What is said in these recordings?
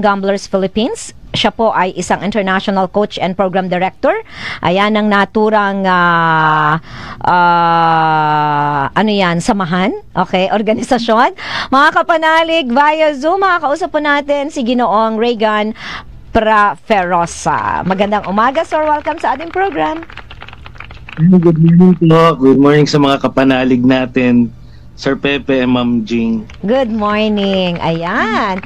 Gamblers Philippines. Siya po ay isang international coach and program director. Ayan ang naturang samahan, okay, organisasyon. Mga kapanalig, via Zoom, makakausap po natin si Ginoong Regan Praferosa. Magandang umaga, sir. Welcome sa ating program. Good morning po. Good morning sa mga kapanalig natin. Sir Pepe and Ma'am Jing. Good morning. Ayan.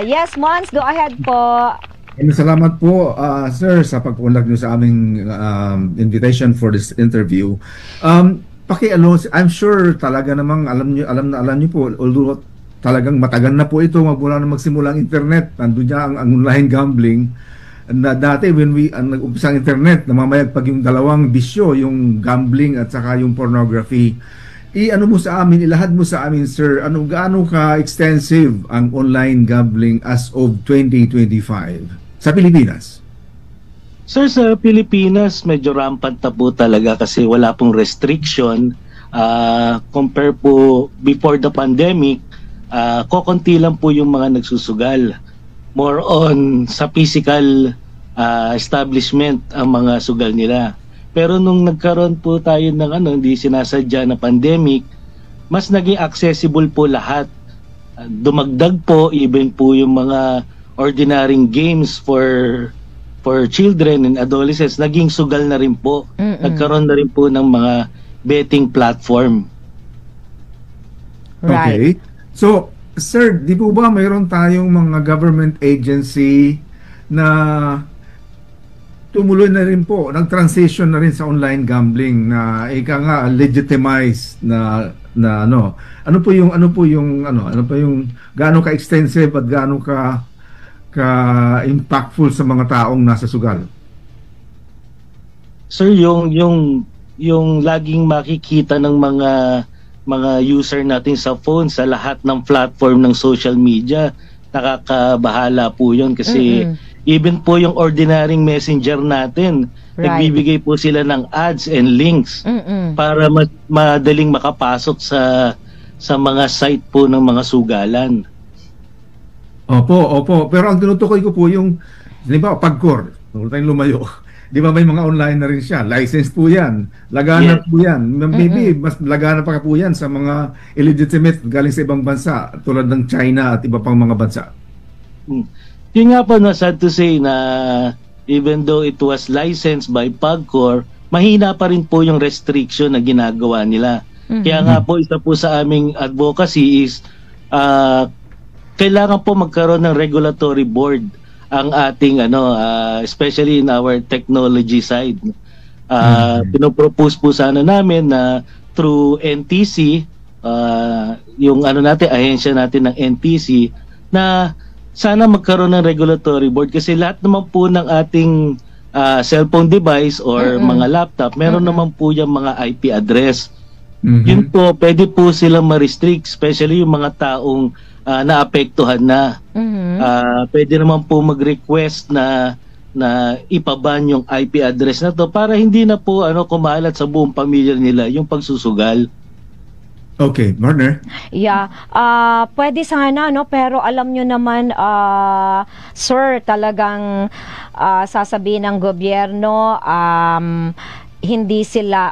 Yes, Mons, go ahead po. Salamat po, sir, sa pagpunlag niyo sa aming invitation for this interview. I'm sure talaga namang alam niyo po, although talagang matagal na po ito, mula na magsimula ang internet, nandun niya ang online gambling. Na dati when nag-umpisa ang internet, namamayagpag yung dalawang bisyo, yung gambling at saka yung pornography. Ano mo sa amin, ilahad mo sa amin, sir, gaano ka-extensive ang online gambling as of 2025 sa Pilipinas? Sir, sa Pilipinas, medyo rampant na po talaga kasi wala pong restriction. Compare po before the pandemic, kokonti lang po yung mga nagsusugal. More on sa physical establishment ang mga sugal nila. Pero nung nagkaroon po tayo ng hindi sinasadya na pandemic, mas naging accessible po lahat. Dumagdag po even po yung mga ordinary games for children and adolescents, naging sugal na rin po. Nagkaroon na rin po ng mga betting platform. Right. Okay. So, sir, di po ba mayroon tayong mga government agency na tumuloy na rin po, nag-transition na rin sa online gambling na legitimized na ano po yung gaano ka-extensive at gaano ka-impactful sa mga taong nasa sugal? Sir, yung laging makikita ng mga user natin sa phone sa lahat ng platform ng social media, nakakabahala po yun kasi even po yung ordinary messenger natin, nagbibigay po sila ng ads and links para madaling makapasok sa mga site po ng mga sugalan. Opo. Pero ang tinutukoy ko po yung, di ba, Pagcor, huwag tayong lumayo. Di ba may mga online na rin siya? License po yan. Lagana po yan. Maybe mas lagana pa po yan sa mga illegitimate galing sa ibang bansa tulad ng China at iba pang mga bansa. Yung nga po, sad to say na even though it was licensed by Pagcor, mahina pa rin po yung restriction na ginagawa nila. Kaya nga po, isa po sa aming advocacy is kailangan po magkaroon ng regulatory board ang ating especially in our technology side. Pinopropose po sana namin na through NTC, yung ahensya natin ng NTC, na sana magkaroon ng regulatory board kasi lahat naman po ng ating cellphone device or mga laptop, meron naman po yung mga IP address. Yun po, pwede po silang ma-restrict, especially yung mga taong naapektuhan na. Pwede naman po mag-request na ipaban yung IP address na to para hindi na po kumalat sa buong pamilya nila yung pagsusugal. Okay, Marner. Yeah, pwede sana pero alam nyo naman sir, talagang sasabihin ng gobyerno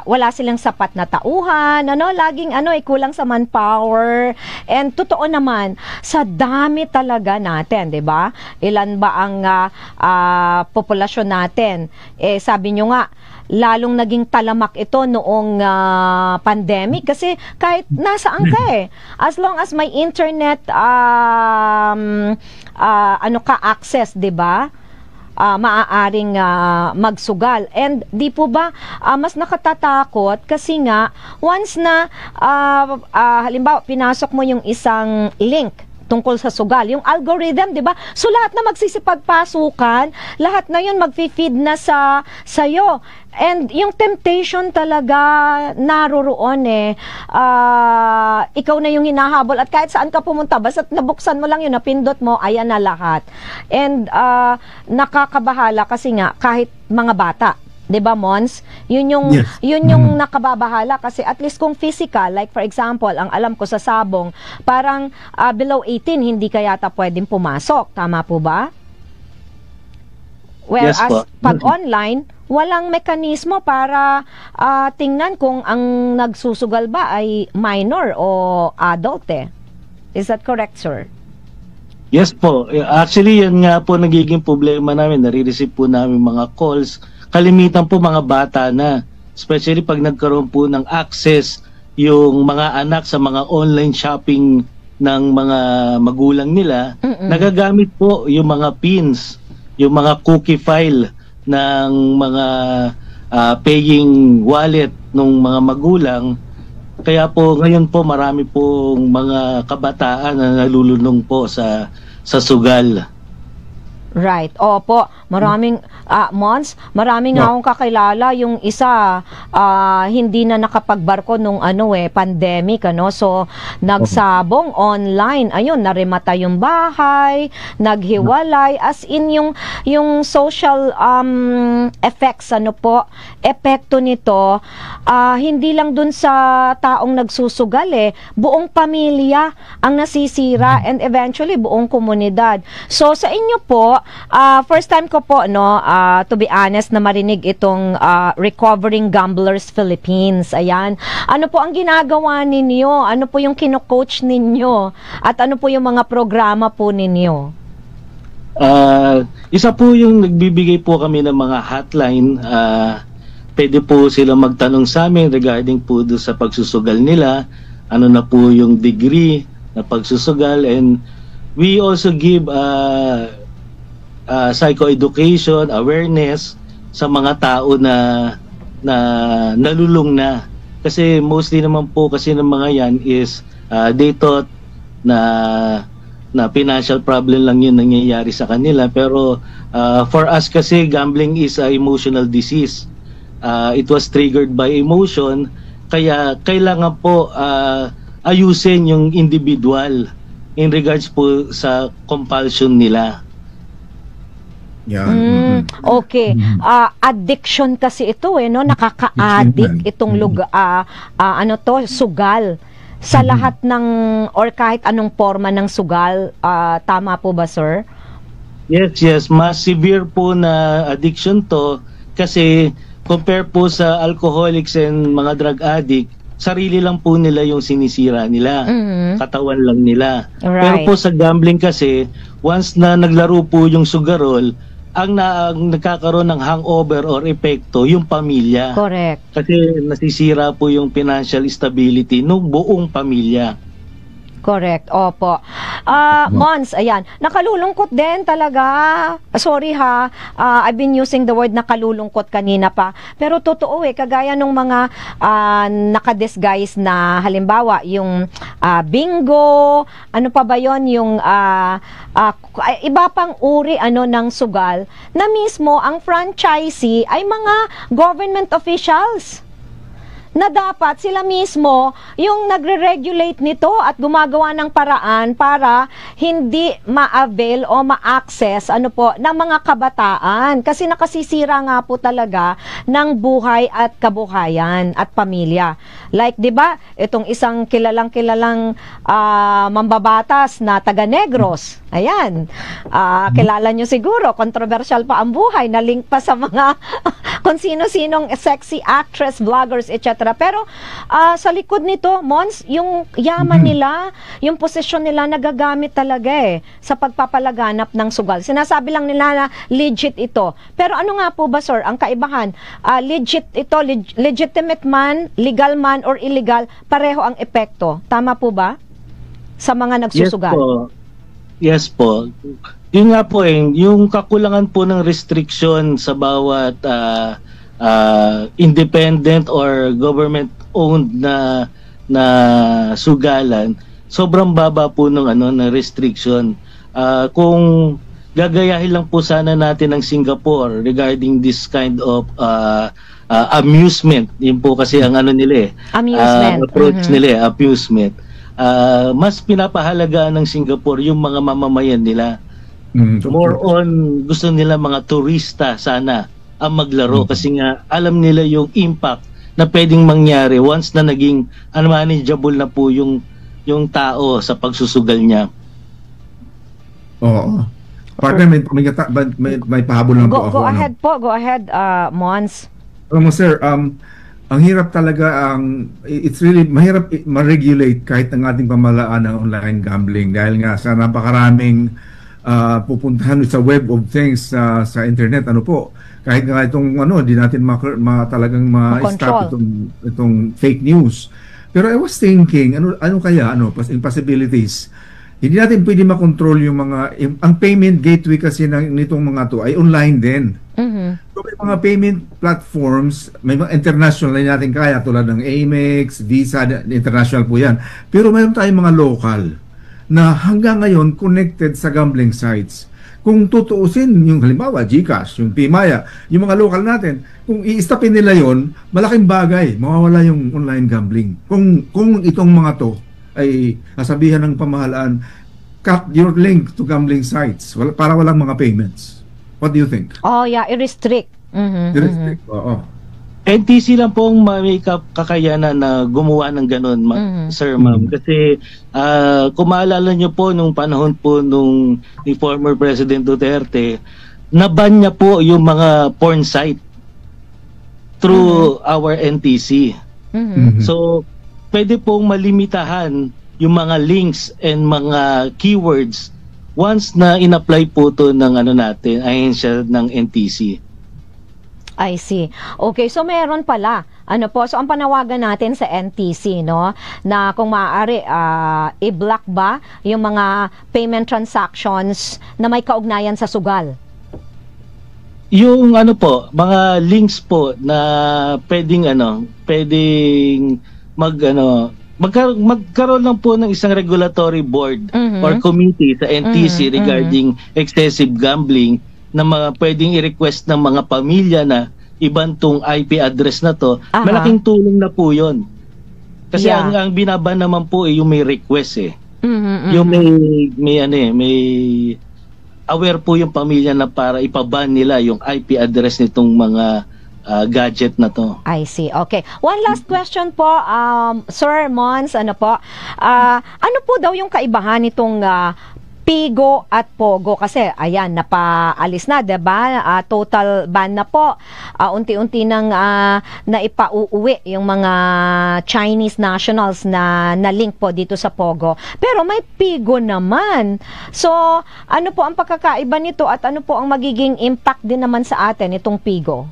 wala silang sapat na tauhan, laging kulang sa manpower. And totoo naman, sa dami talaga natin, 'di ba? Ilan ba ang populasyon natin? Sabi nyo nga, lalong naging talamak ito noong pandemic kasi kahit nasaan ka as long as may internet access, 'di ba? Maaaring magsugal. And di po ba mas nakatatakot kasi nga once na halimbawa pinasok mo yung isang link tungkol sa sugal, yung algorithm, di ba? So lahat na magsisipagpasukan, lahat na yun magfi-feed na sa'yo. And yung temptation talaga naroroon ikaw na yung hinahabol at kahit saan ka pumunta, basta nabuksan mo lang yun, napindot mo, ayan na lahat. And nakakabahala kasi nga kahit mga bata, 'Di ba, Mons? Yun yung Yes. yun yung nakababahala kasi at least kung physical, like for example, ang alam ko sa Sabong, parang below 18 hindi ka yata pwedeng pumasok, tama po ba? Whereas Yes po. pag online, walang mekanismo para tingnan kung ang nagsusugal ba ay minor o adult eh. Is that correct, sir? Yes po. Actually, yan nga po nagiging problema namin. Nare-receive po namin mga calls. Kalimitan po mga bata na. Especially pag nagkaroon po ng access yung mga anak sa mga online shopping ng mga magulang nila, nagagamit po yung mga pins, yung mga cookie file ng mga paying wallet ng mga magulang. Kaya po ngayon po marami pong mga kabataan na nalulunong po sa sugal. Right. Opo, maraming Mons, maraming akong kakilala, yung isa hindi na nakapagbarko nung pandemic so nagsabong online. Ayun, naremata yung bahay, naghiwalay, as in yung social effects epekto nito hindi lang dun sa taong nagsusugal buong pamilya ang nasisira and eventually buong komunidad. So sa inyo po, first time ko po to be honest na marinig itong Recovering Gamblers Philippines. Ayan. Ano po ang ginagawa ninyo? Ano po yung kino-coach ninyo? At ano po yung mga programa po ninyo? Isa po yung nagbibigay po kami ng mga hotline. Pwede po sila magtanong sa amin regarding po doon sa pagsusugal nila. Ano na po yung degree na pagsusugal, and we also give psychoeducation, awareness sa mga tao na nalulung na. Kasi mostly naman po kasi ng mga yan is they thought na financial problem lang yun nangyayari sa kanila. Pero for us kasi gambling is a emotional disease. It was triggered by emotion. Kaya kailangan po ayusin yung individual in regards po sa compulsion nila. Okay. Addiction kasi ito nakaka-addict itong sugal sa lahat ng or kahit anong forma ng sugal. Tama po ba, sir? Yes, mas severe po na addiction to kasi compare po sa alcoholics and mga drug addict, sarili lang po nila yung sinisira nila. Katawan lang nila. Right. Pero po sa gambling kasi, once na naglaro po yung sugarol, ang nagkakaroon ng hangover or epekto yung pamilya. Correct. Kasi nasisira po yung financial stability ng buong pamilya. Correct. Opo. Mons, ayan. Nakalulungkot din talaga. Sorry ha. I've been using the word nakalulungkot kanina pa. Pero totoo kagaya nung mga nakadisguise na halimbawa yung bingo, ano pa ba yon, yung iba pang uri ng sugal na mismo ang franchisee ay mga government officials na dapat sila mismo yung nagre-regulate nito at gumagawa ng paraan para hindi ma-avail o ma-access ng mga kabataan kasi nakasisira nga po talaga ng buhay at kabuhayan at pamilya. Like 'di ba, itong isang kilalang mambabatas na taga Negros. Ayan. Kilala nyo siguro, controversial pa ang buhay, na link pa sa mga kung sino-sinong sexy actress, vloggers, etc. Pero sa likod nito, Mons, yung yaman nila, yung posisyon nila nagagamit talaga sa pagpapalaganap ng sugal. Sinasabi lang nila na legit ito. Pero ano nga po ba, sir, ang kaibahan? Legit ito, legitimate man, legal man, or illegal, pareho ang epekto. Tama po ba? Sa mga nagsusugal. Yes po. Yun nga po yung kakulangan po ng restriction sa bawat independent or government-owned na sugalan, sobrang baba po ng na restriction. Kung gagayahin lang po sana natin ng Singapore regarding this kind of amusement, yun po kasi ang nila amusement. Approach nila amusement. Mas pinapahalagaan ng Singapore yung mga mamamayan nila. More on gusto nila mga turista sana ang maglaro kasi nga alam nila yung impact na pwedeng mangyari once na naging unmanageable na po yung tao sa pagsusugal niya. Oo. Partner, may pahabol lang po ako. Go ahead, Mons. Alam mo sir, ang hirap talaga, it's really mahirap ma-regulate kahit ang ating pamahalaan ng online gambling dahil nga sa napakaraming pupuntahan sa web of things sa internet, ano po, kahit nga itong di natin talagang ma-stop itong fake news. Pero I was thinking, ano kaya, possibilities. Hindi natin pwede makontrol yung ang payment gateway kasi nitong mga to ay online din. So may mga payment platforms, may mga international na natin kaya tulad ng Amex, Visa, international po yan. Pero mayroon tayong mga local na hanggang ngayon connected sa gambling sites. Kung tutuusin, yung halimbawa, GCash, yung PMaya, yung mga local natin, kung i-stopin nila yon, malaking bagay, mawawala yung online gambling. Kung itong mga to ay nasabihan ng pamahalaan, cut your link to gambling sites para walang mga payments. What do you think? Oh yeah, i-restrict. I-restrict, oo. NTC lang pong may kakayanan na gumawa ng ganun, sir, ma'am. Kasi kung maalala nyo po nung panahon po ni former President Duterte, naban niya po yung mga porn site through our NTC. So, pwede pong malimitahan yung mga links and mga keywords once na in-apply po to ng natin, ahensya ng NTC. I see. Okay, so meron pala. So ang panawagan natin sa NTC, no, na kung maaari i-block ba yung mga payment transactions na may kaugnayan sa sugal? Yung mga links po na pwedeng magkaroon lang po ng isang regulatory board or committee sa NTC regarding excessive gambling na pwedeng i-request ng mga pamilya na iban tong IP address na to, malaking tulong na po yun. Kasi ang binaban naman po yung may request yung may aware po yung pamilya na para ipaban nila yung IP address nitong mga gadget na to. I see. Okay. One last question po, Sir Mons, ano po daw yung kaibahan nitong Pigo at Pogo? Kasi ayan, napaalis na, 'di ba? Total ban na po. Unti-unti nang naipauuwi yung mga Chinese nationals na link po dito sa Pogo. Pero may Pigo naman. So, ano po ang pagkakaiba nito at ano po ang magiging impact din naman sa atin itong Pigo?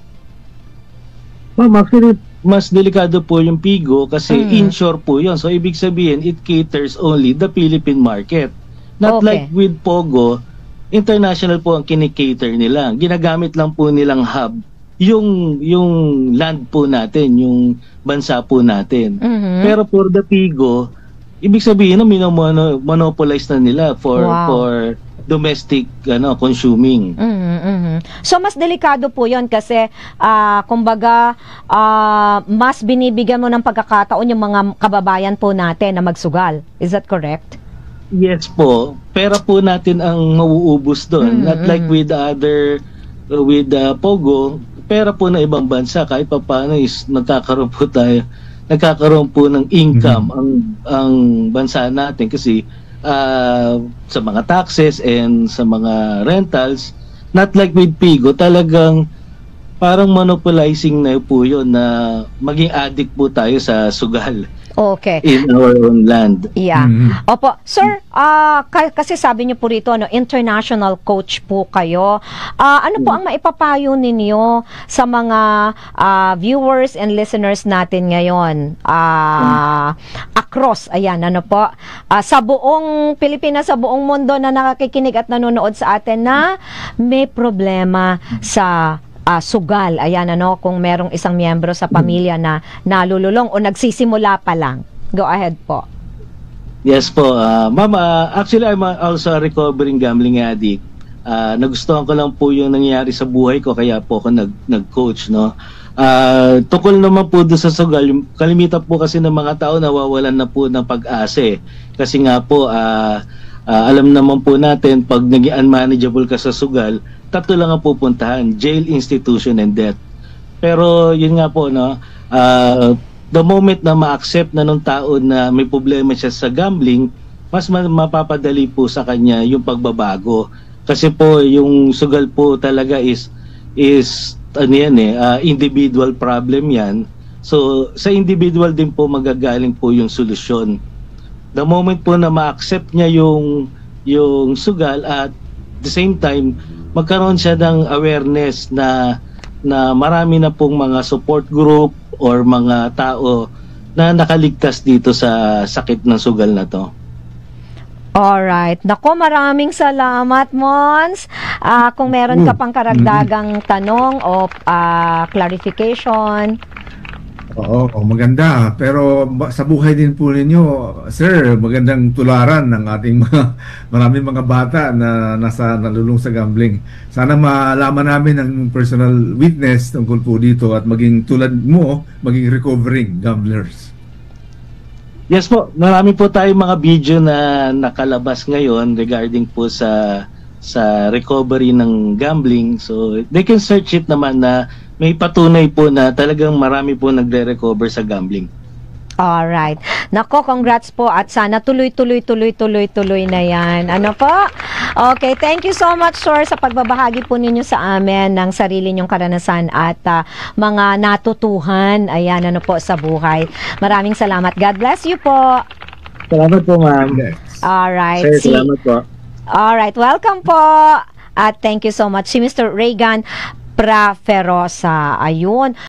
Actually, mas delikado po yung Pigo kasi inshore po yun. So, ibig sabihin, it caters only the Philippine market. Not like with Pogo, international po ang kinikater nila. Ginagamit lang po nilang hub yung land po natin, yung bansa po natin. Pero for the Pigo, ibig sabihin monopolize na nila for domestic consuming. So mas delikado po 'yon kasi kumbaga mas binibigyan mo ng pagkakataon yung mga kababayan po natin na magsugal. Is that correct? Yes po. Pera po natin ang mauubos doon. Not like with Pogo, pera po na ibang bansa kahit pa paano is nagkakaroon po ng income ang bansa natin kasi sa mga taxes and sa mga rentals. Not like with Pigo, talagang parang monopolizing na po yun na maging addict po tayo sa sugal. Okay. In our own land. Yeah. Opo. Sir, kasi sabi niyo po rito, international coach po kayo. Ano po ang maipapayo ninyo sa mga viewers and listeners natin ngayon? Across, sa buong Pilipinas, sa buong mundo na nakakikinig at nanonood sa atin na may problema sa sugal, kung merong isang miyembro sa pamilya na nalululong o nagsisimula pa lang. Go ahead po. Yes po. Ma'am, actually I'm also a recovering gambling addict. Nagustuhan ko lang po yung nangyayari sa buhay ko kaya po ako nag-coach, no? Tukol naman po doon sa sugal, kalimitan po kasi ng mga tao nawawalan na po ng pag-asa kasi nga po alam naman po natin, pag naging unmanageable ka sa sugal, tatlo lang ang pupuntahan, jail, institution, and death. Pero yun nga po, no, the moment na ma-accept na ng tao na may problema siya sa gambling, mas mapapadali po sa kanya yung pagbabago. Kasi po, yung sugal po talaga is ano yan individual problem yan. So, sa individual din po magagaling po yung solusyon. The moment po na ma-accept niya yung sugal at the same time, magkaroon siya ng awareness na marami na pong mga support group or mga tao na nakaligtas dito sa sakit ng sugal na to. Alright. Nako, maraming salamat, Mons. Kung meron ka pang karagdagang tanong o clarification. Oo, maganda. Pero sa buhay din po ninyo, sir, magandang tularan ng ating maraming mga bata na nalulung sa gambling. Sana malaman namin ang personal witness tungkol po dito at maging tulad mo, maging recovering gamblers. Yes po, marami po tayong mga video na nakalabas ngayon regarding po sa recovery ng gambling. So they can search it naman na may patunay po na talagang marami po nagre-recover sa gambling. Alright. Nako, congrats po at sana tuloy na yan. Ano po? Okay, thank you so much, sir, sa pagbabahagi po ninyo sa amin ng sarili nyong karanasan at mga natutuhan, ayan, ano po, sa buhay. Maraming salamat. God bless you po. Salamat po, ma'am. Alright. Sir, salamat po. Alright, welcome po. At thank you so much. Si Mr. Regan Praferosa. Ayun.